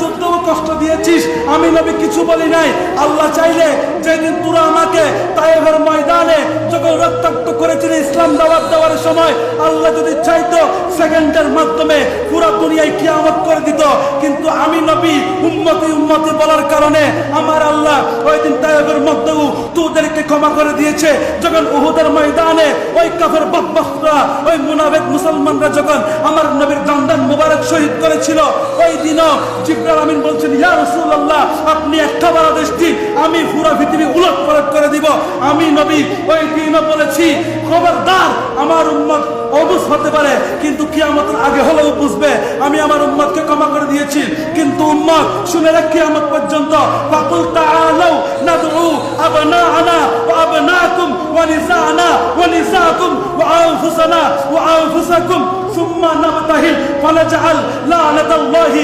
যুদ্ধও কষ্ট দিয়েছিস, আমি নবী কিছু বলি নাই। আল্লাহ চাইলে যেদিন তোরা আমাকে তায়েফের ময়দানে যখন রক্তাক্ত করেছিলি ইসলাম দাওয়াত দেওয়ার সময়, আল্লাহ যদি চাইতো সেকেন্ডের মাধ্যমে পুরো দুনিয়ায় কিয়ামত করে দিত, কিন্তু আমি নবী উম্মতি উম্মতি বলার কারণে আমার আল্লাহ ওই দিন তায়েফের মধ্যেও তোদেরকে ক্ষমা করে দিয়েছে। যখন উহুদের ময়দানে ওই কাফের বদবখতরা, ওই মুনাফিক মুসলমানরা যখন আমার নবীর দান্দান মুবারক শহীদ করেছিল, ওই দিনও জিবরাইল আমিন বলছেন, ইয়া রাসূলুল্লাহ, আপনি একটা বার আদেশ দিন, আমি পুরো পৃথিবী উলটপালট করে দিব। আমি নবী ওই দিনও বলেছি, খবরদার আমার উম্মত অবুঝ হতে পারে, কিন্তু কিয়ামতের আগে হলেও বুঝবে আমি আমার উম্মতকে ক্ষমা করে দিয়েছি। কিন্তু উম্মত শুনে রাখ, কিয়ামত পর্যন্ত ফাকুল তাআলাউ নাদউ আবনাআনা ওয়া আবনাকুম ওয়া নিসাআনা ওয়া নিসাআকুম ওয়া আনফুসানা ওয়া আনফুসাকুম সুম্মা নাবতাহিল ফানাজআল লা'নাতাল্লাহি